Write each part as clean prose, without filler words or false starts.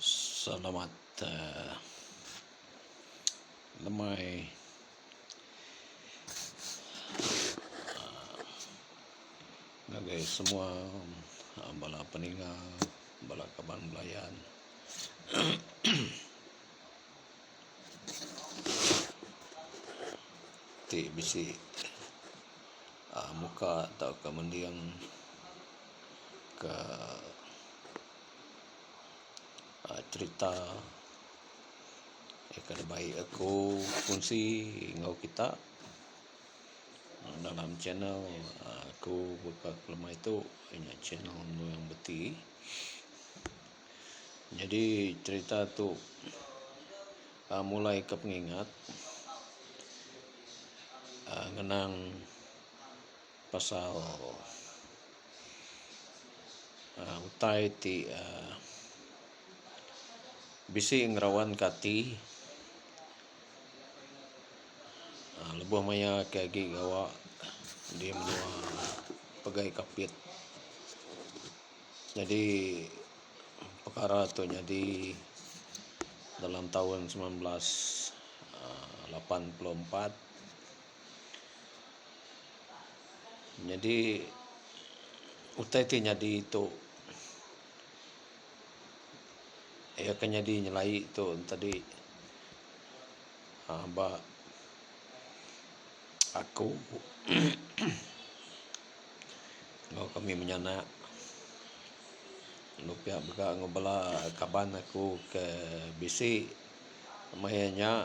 Selamat lemay ngagai semua bala peninga bala kaban belayan ti bisi muka atau kemendiang ke cerita kada baik aku fungsi ngau kita dalam channel aku buka lemah itu hanya channel yang beti. Jadi cerita tu mulai ke pengingat ngenang pasal utai ti bisi ngerawan kati lebuh maya kagi gawa di menua pegai kapit. Jadi perkara tu jadi dalam tahun 1984. Jadi utai ti jadi itu ya kan jadi nyelai tu tadi aku ngau kami menyana lupia bega ngobala kaban aku ke bisi mayanya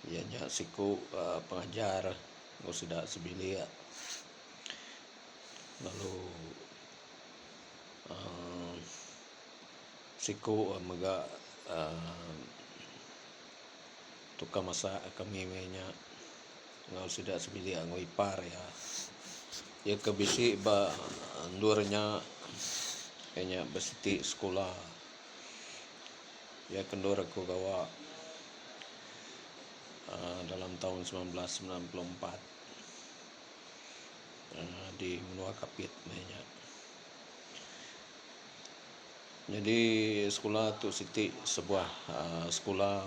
ianya siku pengajar ngau sudah sebilia lalu siku mega tukar masa kami mayanya ngau sudah sebilia ngau ipar ya ke bisi ba ndurnya kayaknya besiti sekolah ya kendur aku gawa dalam tahun 1994 di menua kapit mainnya. Jadi sekolah tu siti sebuah sekolah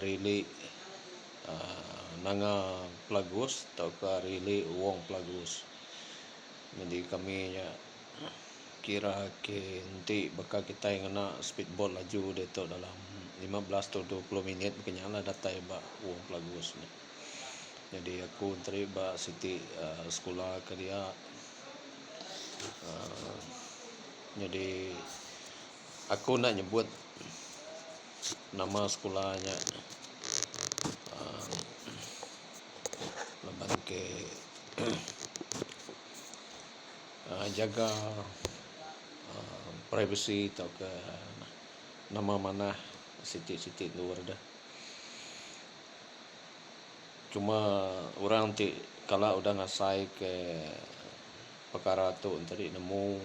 arili nanga Plagus atau ke arili wong Plagus. Jadi kami kira ke nanti bakal kita yang kena speedboat laju deto dalam 15 atau 20 minit kenyala datai ba wong Plagus ni. Jadi aku terima siti sekolah ke dia jadi aku nak nyebut nama sekolahnya leban ke jaga privacy atau ke nama mana siti-siti luar dah. Cuma orang ti kalau udah ngasai ke perkara tu tadi nemu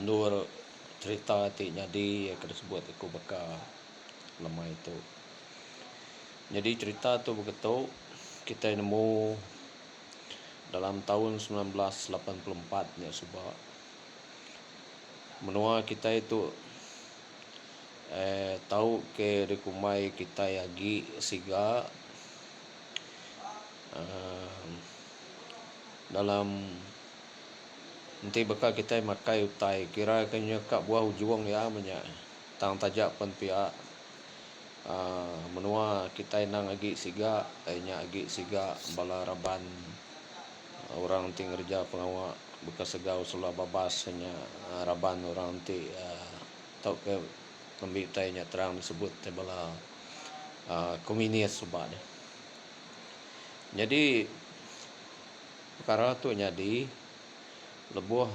nur cerita ti jadi kada sebut aku bakal lemah itu. Jadi cerita tu begitu kita nemu dalam tahun 1984 nya sebab menua kita itu tahu ke rekumai kita yagi siga dalam nanti bakal kita makai utai kira kanya kak buah ujuang ya menya tang tajak pun pihak menua kita nang agi siga nya agi siga bala raban orang ti ngerja pengawak bekas segau sula babas hanya raban orang ti tau ke pembitainya terang disebut bala komunis sebab dia. Jadi perkara tu jadi lebuh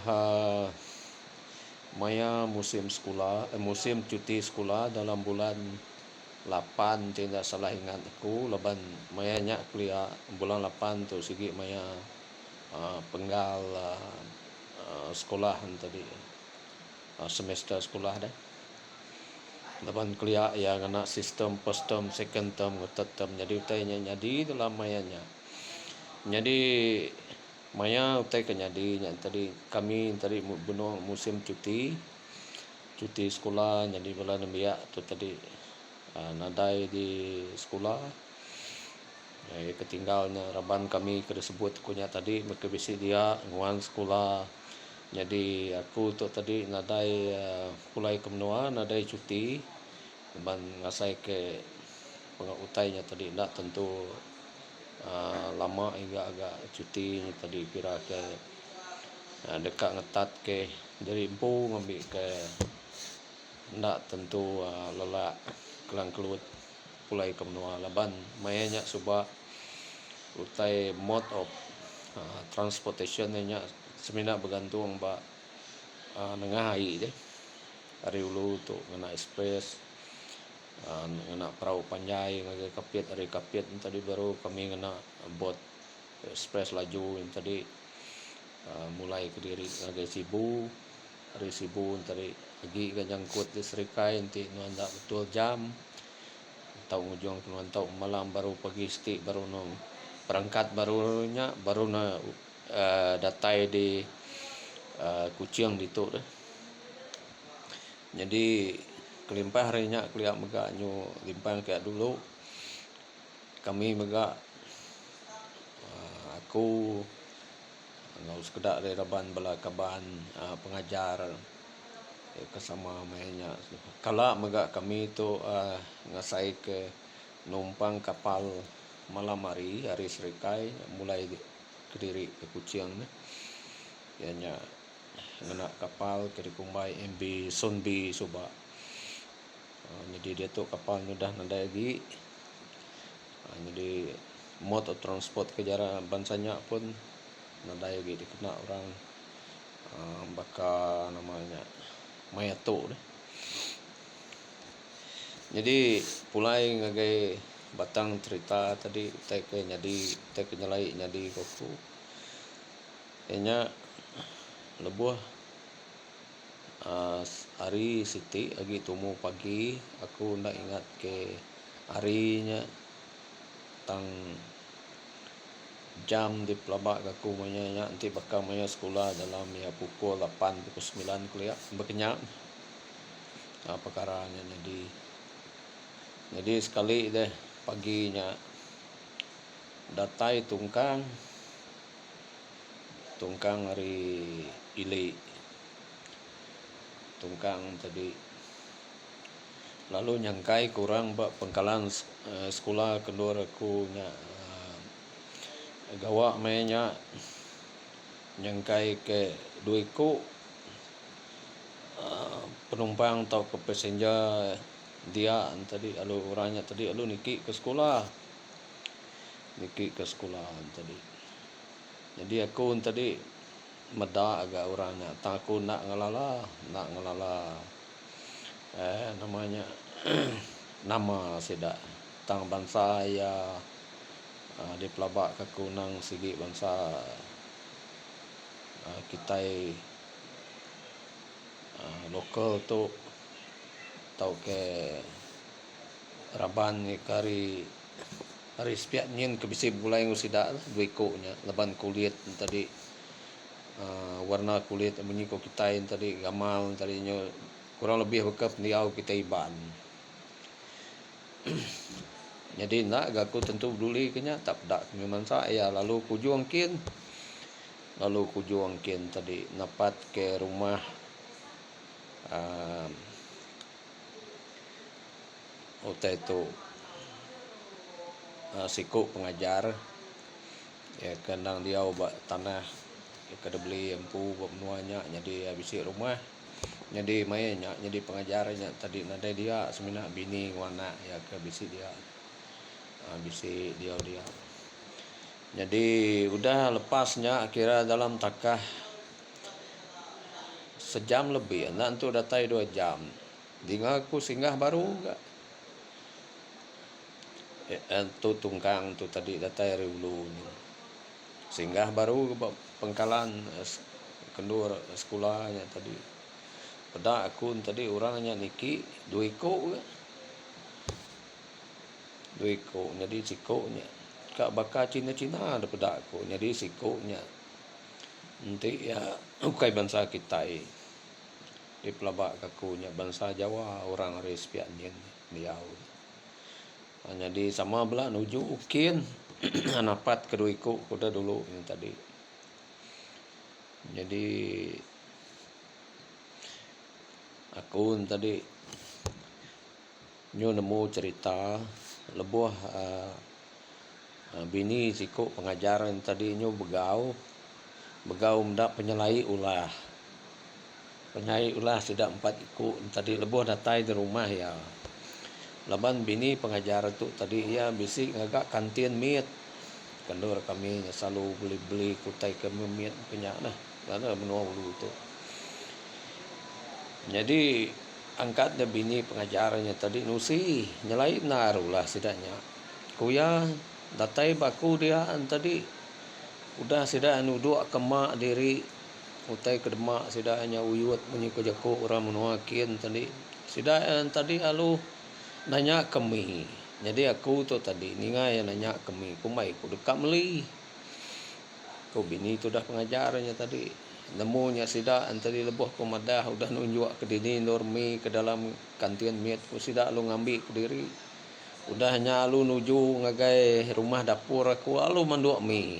maya musim sekolah musim cuti sekolah dalam bulan 8 tidak salah ingat aku leban mayanya kuliah bulan 8 tu sigi maya penggal sekolah tadi semester sekolah dah. Leban kuliah yang kena sistem first term, second term, third term. Jadi utainya jadi dalam mayanya Jadi maya utai kenyadi nya tadi kami tadi bunuh musim cuti sekolah, jadi bala nambia tu tadi nadai di sekolah. Ketinggalnya raban kami kada sebut kunya tadi mereka bisi dia nguan sekolah. Jadi aku tu tadi nadai kulai ke menua nadai cuti ban ngasai ke pengautainya tadi ndak tentu lama hingga agak cuti tadi kira ke dekat ngetat ke dari empu ngambil ke ndak tentu lelak kelang kelut pulai ke menua laban mayanya subah utai mode of transportation nya semina bergantung ba nengah hai deh hari ulu tu ngena express ngena perahu panjai ngagai kapiat hari kapiat tadi baru kami ngena bot express laju yang tadi mulai ke diri ngagai Sibu hari Sibu tadi pergi ke jangkut di Serikai nanti nuanda betul jam tau ngujung keluan tau malam baru pagi stik baru nong perangkat barunya baru na datai di Kuching ditu deh. Jadi kelimpah harinya keliak megak nyu limpah kayak dulu kami megak aku ngau sekedak dari raban bala kaban pengajar kesama mainnya kala megak kami tu ngasai ke numpang kapal malam hari Serikai mulai Kediri ke Kuching ianya ngena kapal ke Kumbai MB Sunbi Suba. Jadi dia tu kapal dah nadai lagi. Jadi mode of transport ke jarak bansanya pun nadai lagi dikena orang baka namanya Mayato deh. Jadi pulai ngagai batang cerita tadi tek nyadi tek nyalai nyadi koku enya lebuh hari siti lagi tumu pagi aku ndak ingat ke harinya tang jam di pelabak aku manya nanti bakal maya sekolah dalam ya pukul 8 pukul 9 kuliah berkenyak perkaranya jadi sekali deh paginya datai tungkang hari Ili tungkang tadi lalu nyangkai kurang bak pengkalan sekolah kedua aku nya gawa mainnya nyangkai ke duiku penumpang atau ke passenger dia tadi alu orangnya tadi alu niki ke sekolah tadi. Jadi aku tadi meda agak orangnya takut nak ngalala namanya nama sedak tang bangsa ya di pelabak kekunang segi bangsa kita lokal tu tau ke raban ni kari hari sepiat nyen kebisi bulai ngusida duiko nya laban kulit tadi warna kulit bunyi ko kita tadi gamal tadinya kurang lebih bekap niau kita iban. Jadi nak aku tentu peduli kenya tak dak memang saya lalu kujuangkin tadi napat ke rumah hotel itu siku pengajar ya kendang dia obat tanah ya kada beli empu buat menuanya jadi habis rumah jadi mainnya jadi pengajarnya tadi nada dia semina bini wana ya ke bisi dia jadi udah lepasnya kira dalam takah sejam lebih nanti datai 2 jam dengan aku singgah baru enggak tu tungkang tu tadi datai ulu singgah baru pengkalan kendur sekolahnya tadi pada aku tadi orangnya niki duiko jadi cikonya ka baka Cina-Cina daripada aku. Jadi sikunya nanti ya ukai bangsa kita di pelabak kakunya bangsa Jawa orang respianien diau. Jadi sama belah nuju ukin anapat kedua iku kuda dulu ini tadi. Jadi aku tadi nyu nemu cerita lebuh bini siku pengajaran tadi nyu begau mendak penyelai ulah tidak 4 iku tadi lebuh datai di rumah ya laban bini pengajaran tu tadi ya bisi ngagak kantin miet kendur kami selalu beli kutai kami miet punya nah karena menua dulu tu. Jadi angkat dia bini pengajarannya tadi nusi nyelai narulah sidaknya kuya datai baku dia tadi udah sidak nuduk kemak diri utai kedemak sidaknya uyut bunyi jaku orang menuakin tadi sidak tadi alu nanya kami jadi aku tu tadi ningai nanya kami kumai ku dekat meli ku bini tu dah pengajarannya tadi nemunya sidak tadi lebuh ku madah udah nunjuk ke dini normi ke dalam kantin miet ku sidak lu ngambil ke diri udah hanya lu nuju ngagai rumah dapur aku alu manduk mi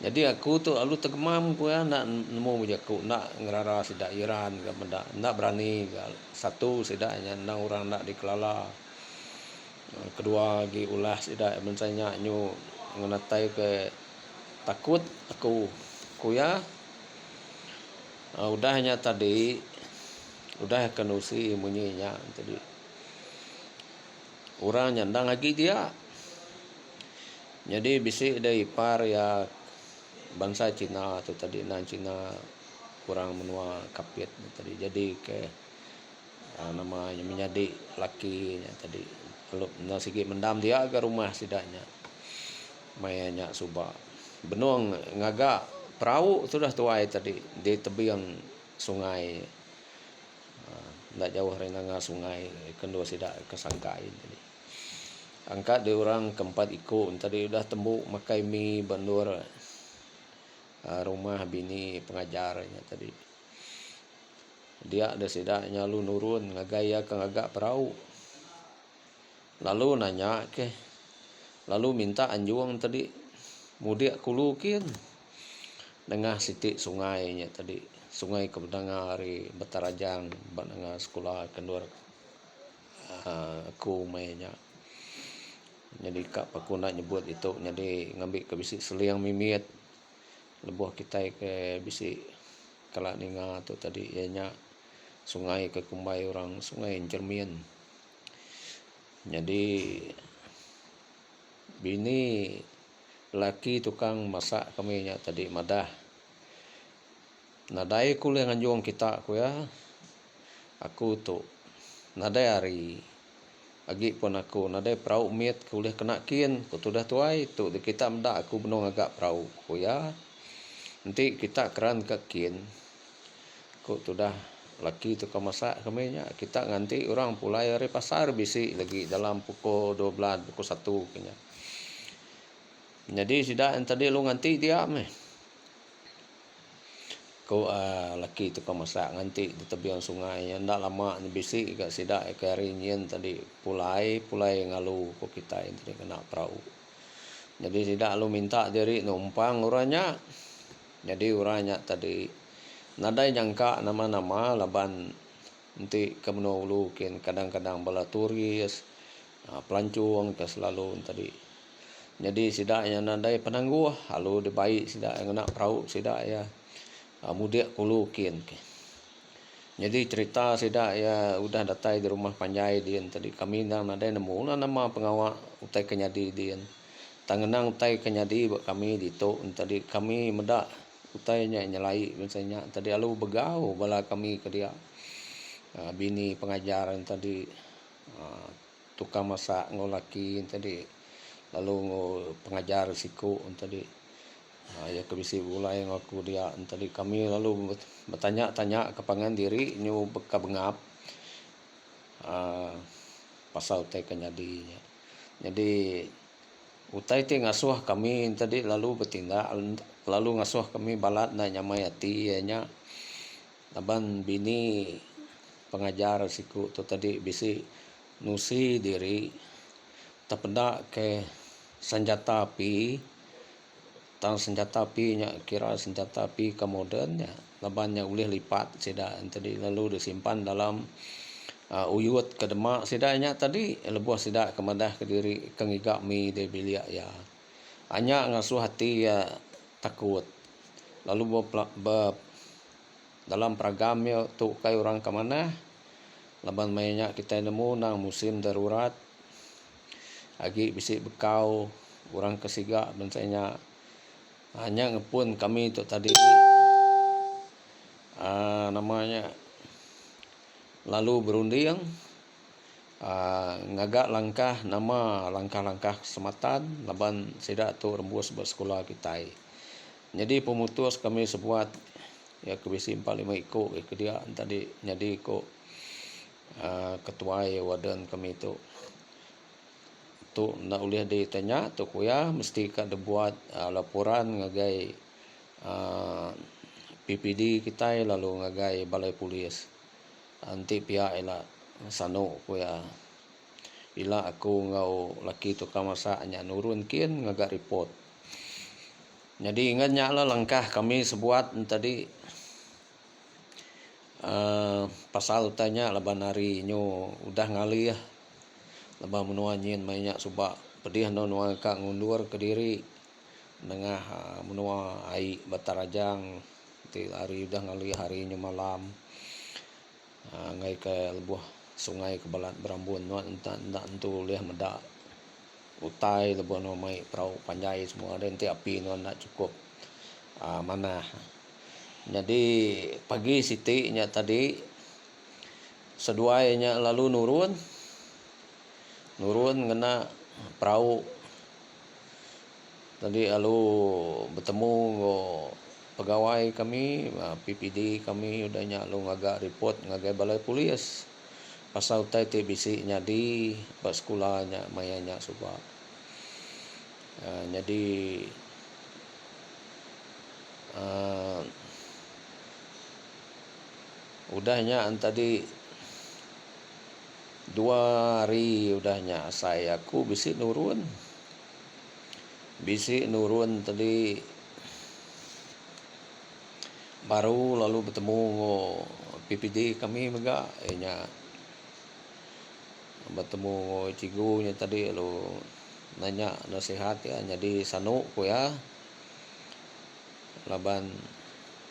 jadi aku tu alu tegemam ku ya nak nemu jaku nak ngerara sidak Iran ke benda nak berani satu sidaknya nang orang nak dikelala kedua lagi ulah sidak mensanya nyu ngenatai ke takut aku kuya udahnya tadi udah kenusi munyinya tadi orang nyandang lagi dia jadi bisik dari ipar ya bangsa Cina tu tadi nan Cina kurang menua kapit tadi jadi ke namanya menjadi lakinya tadi kalau nasigi mendam dia ke rumah sidaknya mayanya subah benung ngagak perahu sudah tuai tadi di tebiang sungai tidak jauh renanga sungai kedua sidak kesangkai tadi angkat di orang keempat ikut tadi udah tembuk makai mie bandur rumah bini pengajarnya tadi dia ada sidaknya lu nurun ngagaya ke ngagak perahu lalu nanya ke lalu minta anjuang tadi mudik kulukin dengah sitik sungainya tadi sungai kebenanga hari Batarajang benanga sekolah kendur aku mainnya jadi kak paku nak nyebut itu jadi ngambil ke bisik seliang mimiet lebuh kita ke bisik kalak ninga tu tadi ianya sungai ke kumbai orang sungai Cermin jadi bini laki tukang masak kami nya tadi madah nadai ku yang anjuang kita ku ya aku tu nadai hari agi pun aku nadai perahu miet ku boleh kena kin ku tu dah tuai tu di kita mendak aku benong agak perahu ku ya nanti kita keran ke kin ku tu dah laki tukang masak kami nya kita nganti orang pulai hari pasar bisi lagi dalam pukul 12 pukul 1 kenya. Jadi sidak yang tadi lu nganti dia meh. Kau laki tu kau masak nganti di tebiang sungai yang ndak lama ni bisi kat sidak ke rinyen tadi pulai ngalu ko kita yang tadi kena perahu. Jadi sidak lu minta diri numpang orangnya. Jadi orangnya tadi nadai jangka nama-nama laban nanti kemno ulu kin kadang-kadang bala turis pelancong ke selalu tadi. Jadi sidaknya nadai penangguh halu dibaik sidak yang nak perahu sidak ya mudik kulukin ke. Jadi cerita sidak ya udah datai di rumah panjai dia tadi kami nang nadai nemu nama pengawak utai kenyadi dia. Tangenang utai kenyadi buat kami ditok tadi kami medak utainya nyelai misalnya tadi alu begau bala kami ke dia bini pengajaran tadi tukang masak ngolaki tadi lalu pengajar siku tadi ya kebisi bulai ngaku dia tadi kami lalu bertanya-tanya kepangan diri nyu beka bengap pasal teh kenyadinya jadi utai ti ngasuh kami tadi lalu bertindak lalu ngasuh kami balat na nyamai ati nya laban bini pengajar siku tu tadi bisi nusi diri tapenda ke senjata api tang senjata api nya kira senjata api ke modern nya laban nya ulih lipat sida tadi lalu disimpan dalam uyut ke demak sidanya tadi lebuh sida kemadah ke diri kengiga mi de bilia ya hanya ngasuh hati ya takut lalu dalam peragamnya tu kai orang ke mana laban mainnya kita nemu nang musim darurat agi bisi bekau orang kesiga bensanya hanya ngepun kami tu tadi namanya lalu berunding ngagak langkah-langkah keselamatan laban sida tu rembus bersekolah kita. Jadi pemutus kami sebuat ya kebisi 45 iko ke dia tadi jadi iko ketua wadan kami tu nak ulih ditanya tu kuya mesti kada buat laporan ngagai PPD kita lalu ngagai balai polis anti pihak ila sano kuya ila aku ngau laki tu kamasa nya nurun kin ngagak report. Jadi ingatnya lah langkah kami sebuat tadi pasal tanya laban hari nyo udah ngali ya laban menua nyin mainnya subak pedih no nuang ka ngundur ke diri nengah menua ai batarajang ti hari udah ngali hari nyo malam ngai ke lebuh sungai ke balat Berambun no entak entu leh medak utai lebuh no mai perahu panjai semua dan ti api no nak cukup mana. Jadi pagi siti nya tadi seduainya lalu nurun ngena perahu tadi lalu bertemu pegawai kami PPD kami udahnya lu ngagak report ngagai balai polis pasal utai ti bisi nyadi bas sekolahnya mayanya subak jadi udahnya tadi 2 hari udahnya aku bisi nurun tadi baru lalu bertemu PPD kami mega nya bertemu cigunya tadi lalu nanya nasihat ya jadi sanu ku ya laban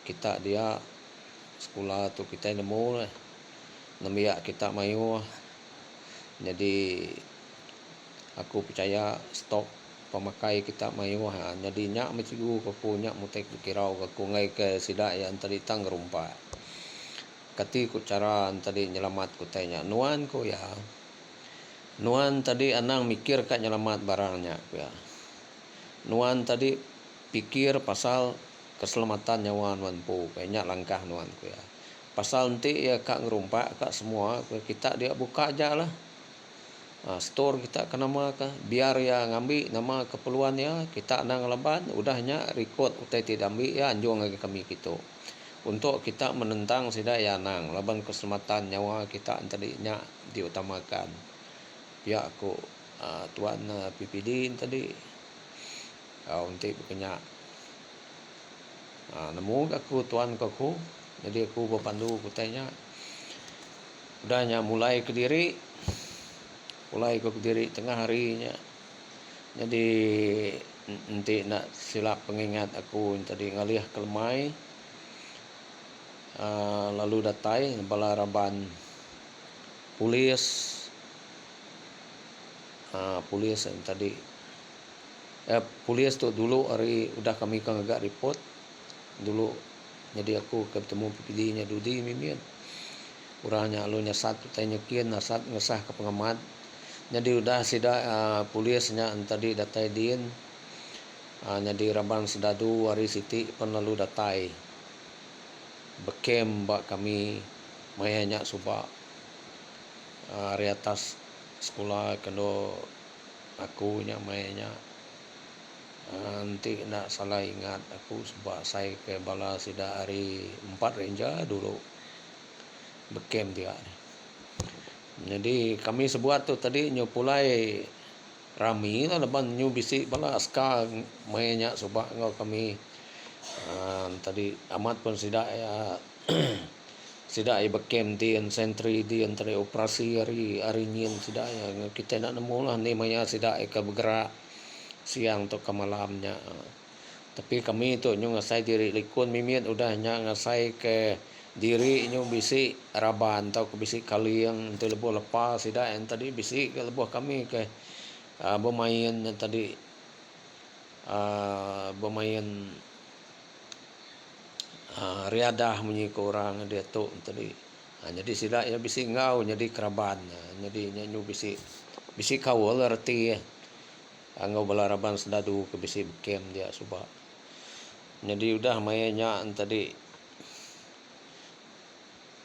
kita dia sekolah tu kita nemu nemiak kita mayu jadi aku percaya stok pemakai kita mayu jadi nyak mecigu ko punya mutek dikirau ko ngai ke sida yang tadi tang rumpa kati ku cara tadi nyelamat ku tanya nuan ko ya nuan tadi anang mikir ka nyelamat barangnya ya nuan tadi pikir pasal keselamatan nyawa nuan po kayaknya langkah nuan ku ya pasal nanti ya kak ngerumpa kak semua kita dia buka aja lah store kita ke nama ke biar ya ngambil nama keperluan ya kita nang leban udahnya record utai tidak ambil ya anjung lagi kami gitu untuk kita menentang sida ya nang leban keselamatan nyawa kita tadinya diutamakan pihak aku tuan PPD tadi untuk berkenyak nemu aku tuan aku jadi aku berpandu kutanya udahnya mulai ke diri tengah harinya jadi nanti nak silap pengingat aku tadi ngalih ke lemai lalu datai bala raban polis yang tadi polis tu dulu hari udah kami kan agak report dulu jadi aku ketemu PPD nya Dudi mimin urangnya alunya satu tanya kian nasat ngesah ke pengamat jadi udah sida polisnya tadi datai din jadi rabang sedadu hari siti pun lalu datai bekem bak kami mayanya subak hari atas sekolah kendo aku nya mayanya Nanti nak salah ingat aku sebab saya ke bala sida hari 4 renja dulu berkem dia. Jadi kami sebuat tu tadi nyo pulai rami lah leban nyo bisik bala askar mainnya sebab ngau kami tadi amat pun sida ya sida ai berkem tian sentri tian tadi operasi hari nyin sida ya kita nak nemu lah ni maya sida ai ka bergerak siang atau ke malamnya. Tapi kami tu nyo ngasai diri likun mimian udah nya ngasai ke diri nyo bisik raban atau ke bisik kaliang tu lebuh lepas sida yang tadi bisik ke lebuh kami ke bermain tadi bermain riadah bunyi ke orang dia tu tadi. Jadi sida ya bisik ngau jadi keraban. Jadi nyo bisik kawal arti angau bala raban sedadu ke bisik berkem dia subak. Jadi udah mainnya tadi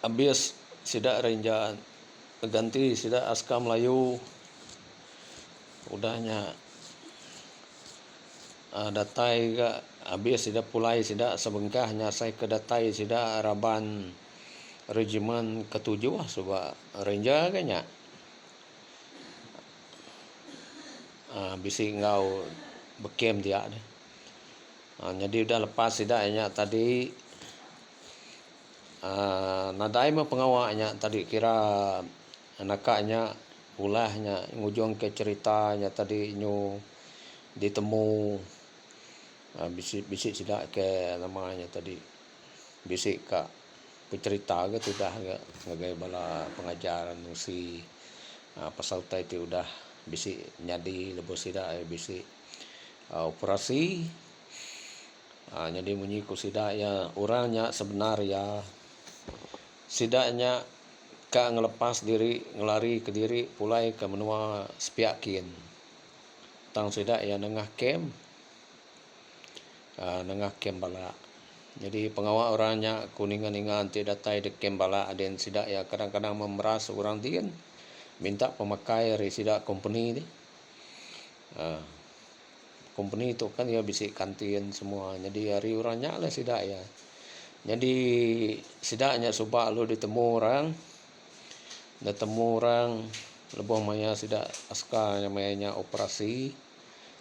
habis sida renja ganti sida askar Melayu udahnya datai ke habis sida pulai sida sebengkahnya saya ke datai sida raban regimen ke-7 sebab renja kanya bisik ngau berkem dia deh. Jadi udah lepas sida nya tadi nadai mah pengawaknya tadi kira anaknya ulahnya ngujung ke ceritanya tadi nyu ditemu bisik sida ke namanya tadi bisik kak bercerita ke sudah ngagai bala pengajaran si pasal itu udah bisik nyadi lebih sida bisik operasi. Jadi menyiku sida ya orangnya sebenarnya sidanya ka ngelepas diri ngelari ke diri pulai ke menua sepiakin tang sida ya nengah kem bala. Jadi pengawal orangnya kuningan ingan tidak datai de kem bala aden sida ya kadang-kadang memeras orang dian minta pemakai dari sida company ni. Company itu kan ya bisik kantin semua. Jadi hari orangnya lah sida ya. Jadi sidanya subak lu ditemu orang lebih maya sida askar yang mayanya operasi.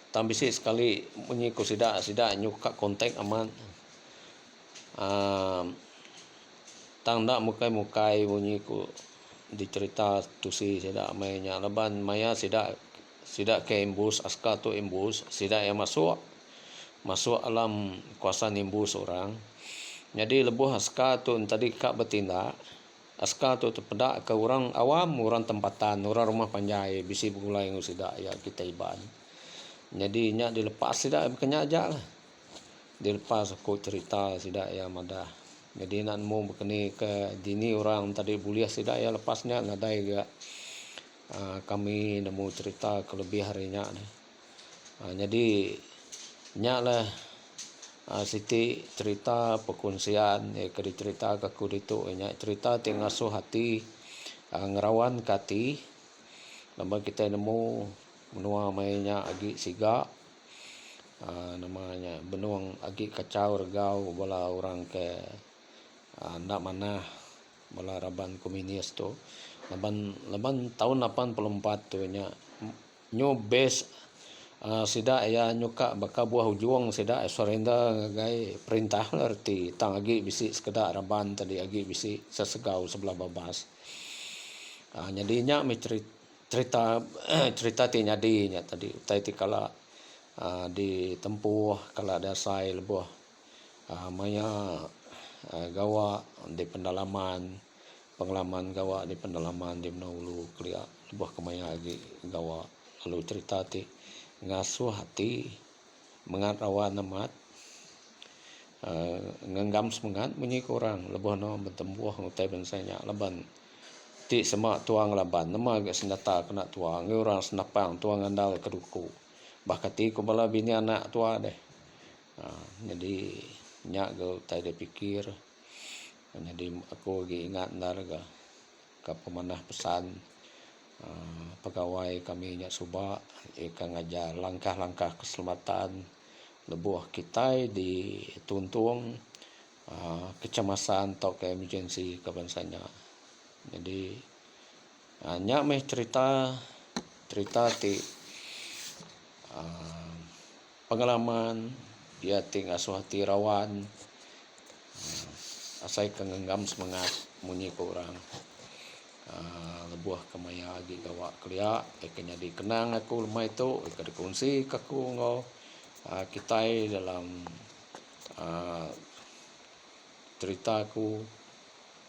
Tam bisik sekali menyiku sida nyuka kontak aman. Tang dak mukai menyiku dicerita tu si sida mayanya leban maya sida ke embus askar tu embus sida yang masuk alam kuasa embus orang. Jadi lebuh askar tu tadi kak bertindak askar tu terpedak ke orang awam, orang tempatan, orang rumah panjai bisi begulai ngu sida ya kita iban. Jadi nya dilepas sida berkenyak aja lah. Dilepas aku cerita sida ya madah. Jadi nak mu berkeni ke dini orang tadi buliah sida ya lepasnya nadai ga kami nemu cerita kelebih harinya nih. Jadi nyak lah Siti cerita perkongsian ke cerita ke aku itu nyak cerita ngasuh hati ngerawan kati lama kita nemu menua mainnya agi siga namanya benuang agi kacau regau bala orang ke ndak mana bala raban komunis tu laban tahun 84 tu nya nyo base sida ya nyuka baka buah ujung sida surrender ngagai perintah arti tang agi bisi sekedar raban tadi agi bisi sesegau sebelah babas. Jadi nya mi cerita ti nyadi nya tadi utai ti kala ditempuh kala dasai lebuh maya gawa di pengalaman gawa di pendalaman di Menulu kelia lebuh kemaya agi gawa lalu cerita ti ngasuh hati mengat rawan amat ngenggam semangat bunyi kurang lebuh no bertembuh ngutai bensanya leban ti semak tuang laban nama agak senjata kena tuang orang senapang tuang andal keduku bahkati ku bala bini anak tua deh. Jadi nyak go tai dia pikir jadi aku lagi ingat ndar ke pemanah pesan pegawai kami nyak subak ikan ngajar langkah-langkah keselamatan lebuh kita di Tuntung, kecemasan atau ke emergency kebangsanya. Jadi hanya meh cerita ti pengalaman dia ting asuh hati rawan, asai kengenggam semangat munyi ke orang. Lebuah kemaya agi gawa kelia kenya dikenang aku lemah itu dikongsi kaku ngo kita dalam ceritaku